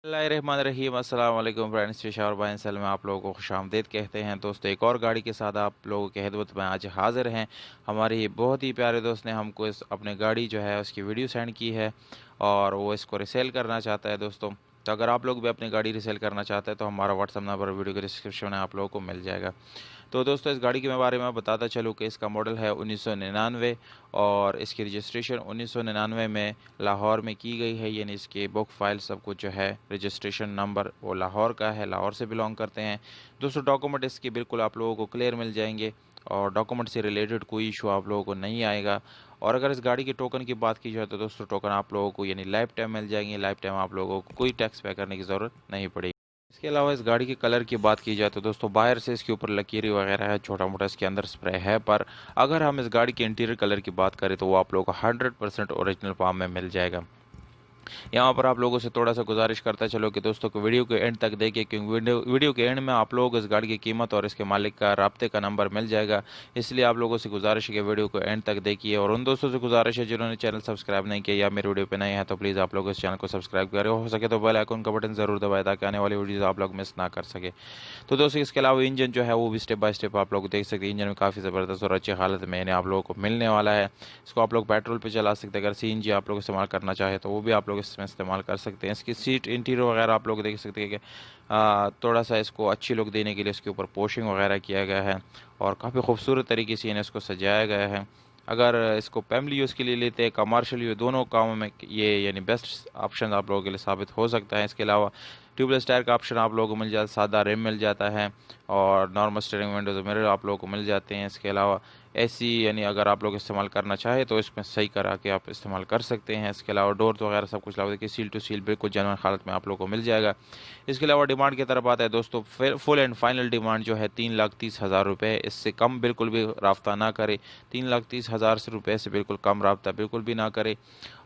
बिस्मिल्लाहिर्रहमानिर्रहीम अस्सलाम वालेकुम फ्रेंड्स, पेशावर भाई सल में आप लोगों को खुशामदीद कहते हैं। दोस्तों, एक और गाड़ी के साथ आप लोगों की खिदमत में आज हाज़िर हैं। हमारे बहुत ही प्यारे दोस्त ने हमको इस अपनी गाड़ी जो है उसकी वीडियो सेंड की है और वो इसको रिसेल करना चाहता है। दोस्तों, तो अगर आप लोग भी अपनी गाड़ी रिसेल करना चाहते हैं तो हमारा व्हाट्सअप नंबर वीडियो के डिस्क्रिप्शन में आप लोगों को मिल जाएगा। तो दोस्तों, इस गाड़ी के बारे में बताता चलूँ कि इसका मॉडल है 1999 और इसकी रजिस्ट्रेशन 1999 में लाहौर में की गई है। यानी इसके बुक फाइल सब कुछ जो है रजिस्ट्रेशन नंबर वो लाहौर का है, लाहौर से बिलोंग करते हैं। दोस्तों, डॉक्यूमेंट इसके बिल्कुल आप लोगों को क्लियर मिल जाएंगे और डॉक्यूमेंट से रिलेटेड कोई इशू आप लोगों को नहीं आएगा। और अगर इस गाड़ी के टोकन की बात की जाए तो दोस्तों, टोकन आप लोगों को यानी लाइफ टाइम मिल जाएंगे। लाइफ टाइम आप लोगों को कोई टैक्स पे करने की ज़रूरत नहीं पड़ेगी। इसके अलावा इस गाड़ी के कलर की बात की जाए तो दोस्तों, बाहर से इसके ऊपर लकीरें वगैरह है, छोटा मोटा इसके अंदर स्प्रे है, पर अगर हम इस गाड़ी के इंटीरियर कलर की बात करें तो वो आप लोगों को 100% ओरिजिनल फॉर्म में मिल जाएगा। यहाँ पर आप लोगों से थोड़ा सा गुजारिश करता चलो कि दोस्तों को वीडियो के एंड तक देखिए, क्योंकि वीडियो के एंड में आप लोगों को इस गाड़ी की कीमत और इसके मालिक का राब्ते का नंबर मिल जाएगा। इसलिए आप लोगों से गुजारिश है कि वीडियो को एंड तक देखिए। और उन दोस्तों से गुजारिश है जिन्होंने चैनल सब्सक्राइब नहीं किया या मेरे वीडियो पे नए हैं तो प्लीज़ आप लोग इस चैनल को सब्सक्राइब करें, हो सके तो बेल आइकन का बटन ज़रूर दबाएं ताकि आने वाली वीडियोज़ आप लोग मिस ना कर सके। तो दोस्तों, इसके अलावा इंजन जो है वो भी स्टेप बाय स्टेप आप लोग देख सकते हैं। इंजन में काफ़ी ज़बरदस्त और अच्छी हालत में इन्हें आप लोगों को मिलने वाला है। इसको आप लोग पेट्रोल पे चला सकते हैं। अगर सीएनजी आप लोग इस्तेमाल करना चाहे तो वो भी आप लोग इसमें इस्तेमाल कर सकते हैं। इसकी सीट इंटीरियर वगैरह आप लोग देख सकते हैं कि थोड़ा सा इसको अच्छी लुक देने के लिए इसके ऊपर पोशिंग वगैरह किया गया है और काफ़ी खूबसूरत तरीके से इन्हें इसको सजाया गया है। अगर इसको फैमिली यूज़ के लिए लेते हैं, कमर्शियल यूज़, दोनों कामों में ये यानी बेस्ट ऑप्शन आप लोगों के लिए साबित हो सकता है। इसके अलावा ट्यूबलेस टायर का ऑप्शन आप लोगों को मिल जाता है, सादा रिम मिल जाता है और नॉर्मल स्टीयरिंग विंडोज मिरर आप लोगों को मिल जाते हैं। इसके अलावा एसी यानी अगर आप लोग इस्तेमाल करना चाहें तो इसमें सही करा के आप इस्तेमाल कर सकते हैं। इसके अलावा डोर वगैरह सब कुछ लगा देखिए, सील टू सील बिल्कुल जेन्युइन हालत में आप लोगों को मिल जाएगा। इसके अलावा डिमांड की तरफ आता है दोस्तों, फुल एंड फाइनल डिमांड जो है 3,30,000 रुपये। इससे कम बिल्कुल भी रब्ता ना करे। 3,30,000 रुपये से बिल्कुल कम रब्ता बिल्कुल भी ना करे।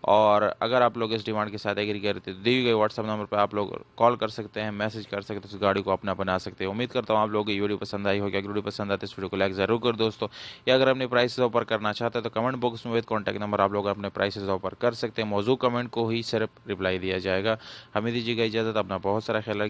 और अगर आप लोग इस डिमांड के साथ एग्री करते तो दिए गए व्हाट्सअप नंबर पर आप लोग कॉल कर सकते हैं, मैसेज कर सकते हैं, उस गाड़ी को अपना बना सकते हैं। उम्मीद करता हूँ आप लोगों को ये वीडियो पसंद आई होगी। अगर वीडियो पसंद आती है इस वीडियो को लाइक ज़रूर कर दोस्तों। या अगर अपने प्राइसेस ऑफर करना चाहते हैं तो कमेंट बॉक्स में विद कॉन्टैक्ट नंबर आप लोग अपने प्राइसेस ऑफर कर सकते हैं। मौजूद कमेंट को ही सिर्फ रिप्लाई दिया जाएगा। हमें दीजिएगा इजाज़त, अपना बहुत सारा ख्याल रखिए।